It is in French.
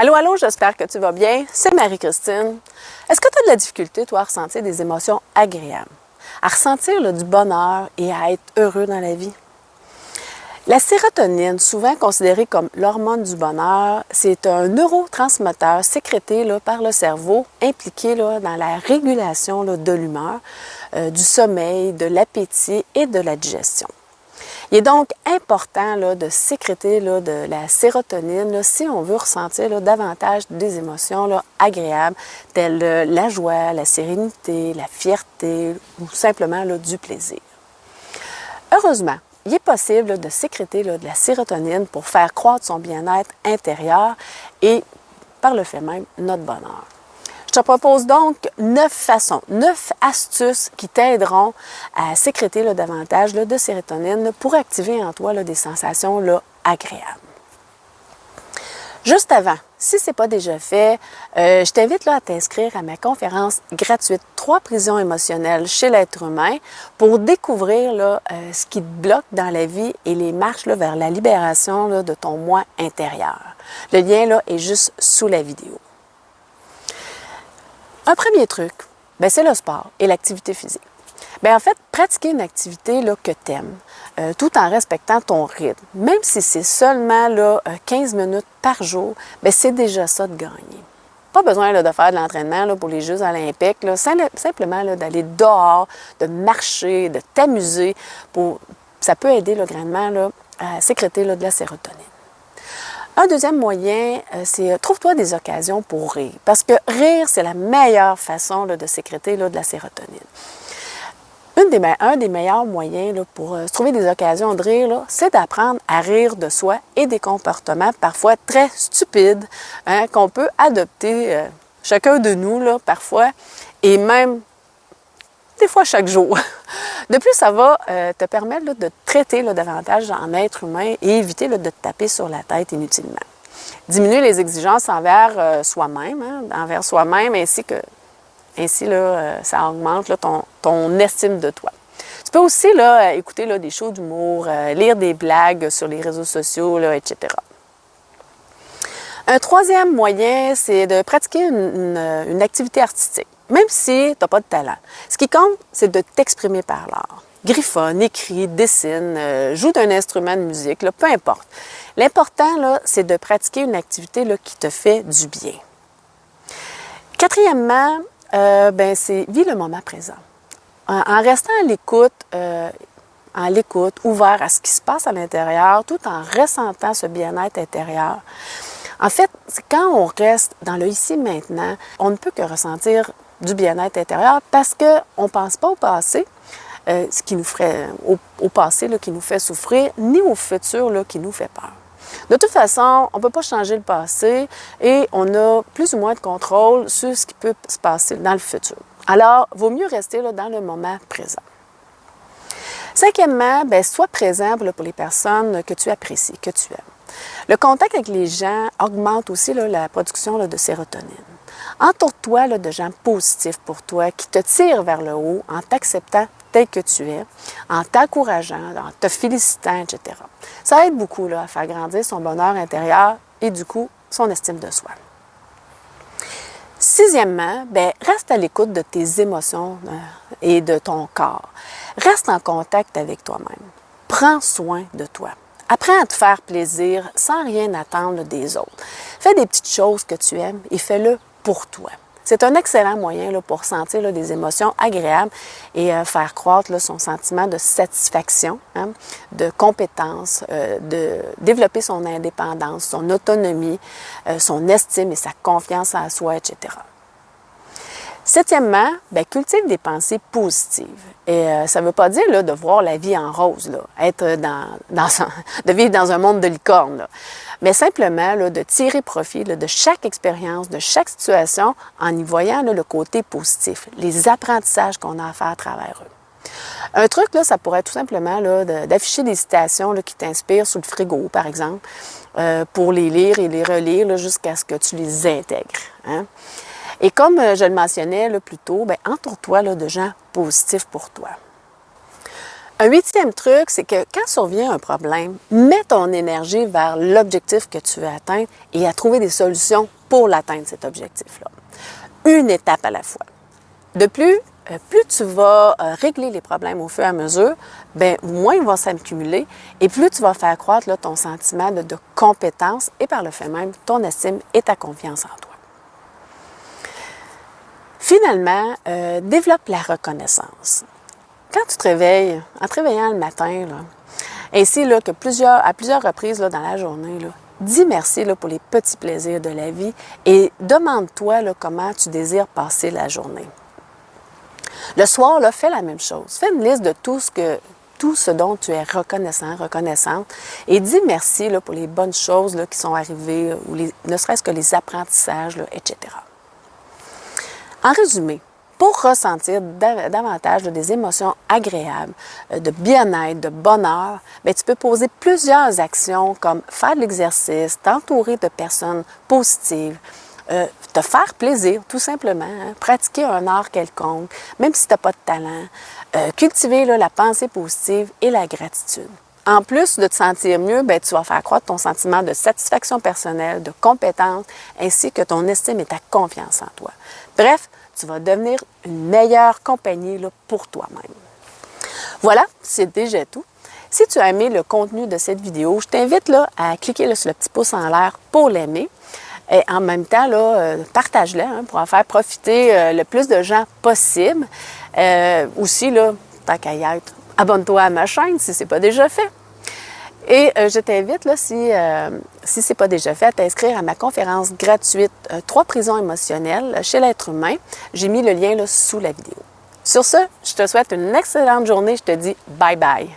Allô, allô, j'espère que tu vas bien. C'est Marie-Christine. Est-ce que tu as de la difficulté, toi, à ressentir des émotions agréables, à ressentir du bonheur et à être heureux dans la vie? La sérotonine, souvent considérée comme l'hormone du bonheur, c'est un neurotransmetteur sécrété par le cerveau, impliqué dans la régulation de l'humeur, du sommeil, de l'appétit et de la digestion. Il est donc important de sécréter de la sérotonine si on veut ressentir davantage des émotions agréables, telles la joie, la sérénité, la fierté ou simplement du plaisir. Heureusement, il est possible de sécréter de la sérotonine pour faire croître son bien-être intérieur et, par le fait même, notre bonheur. Je te propose donc 9 astuces qui t'aideront à sécréter davantage de sérotonine pour activer en toi des sensations agréables. Juste avant, si ce n'est pas déjà fait, je t'invite à t'inscrire à ma conférence gratuite « 3 prisons émotionnelles chez l'être humain » pour découvrir ce qui te bloque dans la vie et les marches vers la libération de ton moi intérieur. Le lien est juste sous la vidéo. Un premier truc, c'est le sport et l'activité physique. En fait, pratiquer une activité que tu aimes, tout en respectant ton rythme, même si c'est seulement 15 minutes par jour, c'est déjà ça de gagner. Pas besoin de faire de l'entraînement pour les Jeux olympiques, simplement d'aller dehors, de marcher, de t'amuser. Ça peut aider grandement à sécréter de la sérotonine. Un deuxième moyen, c'est trouve-toi des occasions pour rire. Parce que rire, c'est la meilleure façon de sécréter de la sérotonine. Un des meilleurs moyens pour se trouver des occasions de rire, c'est d'apprendre à rire de soi et des comportements parfois très stupides qu'on peut adopter chacun de nous parfois et même des fois chaque jour. De plus, ça va te permettre de te traiter davantage en être humain et éviter de te taper sur la tête inutilement. Diminuer les exigences envers soi-même, ainsi ça augmente ton estime de toi. Tu peux aussi écouter des shows d'humour, lire des blagues sur les réseaux sociaux, etc. Un troisième moyen, c'est de pratiquer une activité artistique, même si tu n'as pas de talent. Ce qui compte, c'est de t'exprimer par l'art. Griffonne, écrit, dessine, joue d'un instrument de musique, peu importe. L'important, c'est de pratiquer une activité qui te fait du bien. Quatrièmement, c'est vis le moment présent. En restant à l'écoute, ouvert à ce qui se passe à l'intérieur, tout en ressentant ce bien-être intérieur. En fait, quand on reste dans le ici-maintenant, on ne peut que ressentir du bien-être intérieur parce qu'on ne pense pas au passé, ce qui nous ferait, au passé qui nous fait souffrir, ni au futur qui nous fait peur. De toute façon, on ne peut pas changer le passé et on a plus ou moins de contrôle sur ce qui peut se passer dans le futur. Alors, il vaut mieux rester dans le moment présent. Cinquièmement, sois présent pour les personnes que tu apprécies, que tu aimes. Le contact avec les gens augmente aussi la production de sérotonine. Entoure-toi de gens positifs pour toi qui te tirent vers le haut en t'acceptant tel que tu es, en t'encourageant, en te félicitant, etc. Ça aide beaucoup à faire grandir son bonheur intérieur et du coup, son estime de soi. Sixièmement, reste à l'écoute de tes émotions et de ton corps. Reste en contact avec toi-même. Prends soin de toi. Apprends à te faire plaisir sans rien attendre des autres. Fais des petites choses que tu aimes et fais-le pour toi. C'est un excellent moyen pour sentir des émotions agréables et faire croître son sentiment de satisfaction, de compétence, de développer son indépendance, son autonomie, son estime et sa confiance en soi, etc. Septièmement, cultive des pensées positives. Et ça ne veut pas dire de voir la vie en rose, de vivre dans un monde de licorne, mais simplement de tirer profit de chaque expérience, de chaque situation en y voyant le côté positif, les apprentissages qu'on a à faire à travers eux. Un truc, ça pourrait être tout simplement d'afficher des citations qui t'inspirent sur le frigo, par exemple, pour les lire et les relire jusqu'à ce que tu les intègres. Et comme je le mentionnais plus tôt, entoure-toi de gens positifs pour toi. Un huitième truc, c'est que quand survient un problème, mets ton énergie vers l'objectif que tu veux atteindre et à trouver des solutions pour l'atteindre, cet objectif-là. Une étape à la fois. De plus, plus tu vas régler les problèmes au fur et à mesure, bien, moins ils vont s'accumuler et plus tu vas faire croître là, ton sentiment de compétence et par le fait même ton estime et ta confiance en toi. Finalement, développe la reconnaissance. Quand tu te réveilles, en te réveillant le matin, là, ainsi là, que à plusieurs reprises là, dans la journée, là, dis merci là, pour les petits plaisirs de la vie et demande-toi là, comment tu désires passer la journée. Le soir, là, fais la même chose. Fais une liste de tout ce dont tu es reconnaissant, reconnaissante, et dis merci là, pour les bonnes choses là, qui sont arrivées, ou ne serait-ce que les apprentissages, là, etc. En résumé, pour ressentir davantage des émotions agréables, de bien-être, de bonheur, bien, tu peux poser plusieurs actions comme faire de l'exercice, t'entourer de personnes positives, te faire plaisir, tout simplement, hein, pratiquer un art quelconque, même si tu n'as pas de talent, cultiver là, la pensée positive et la gratitude. En plus de te sentir mieux, bien, tu vas faire croître ton sentiment de satisfaction personnelle, de compétence, ainsi que ton estime et ta confiance en toi. Bref, tu vas devenir une meilleure compagnie là, pour toi-même. Voilà, c'est déjà tout. Si tu as aimé le contenu de cette vidéo, je t'invite là, à cliquer là, sur le petit pouce en l'air pour l'aimer. Et en même temps, là, partage-le hein, pour en faire profiter le plus de gens possible. Aussi, là, tant qu'à y être, abonne-toi à ma chaîne si ce n'est pas déjà fait. Et je t'invite, là, si ce n'est pas déjà fait, à t'inscrire à ma conférence gratuite « 3 prisons émotionnelles chez l'être humain ». J'ai mis le lien là, sous la vidéo. Sur ce, je te souhaite une excellente journée. Je te dis bye bye.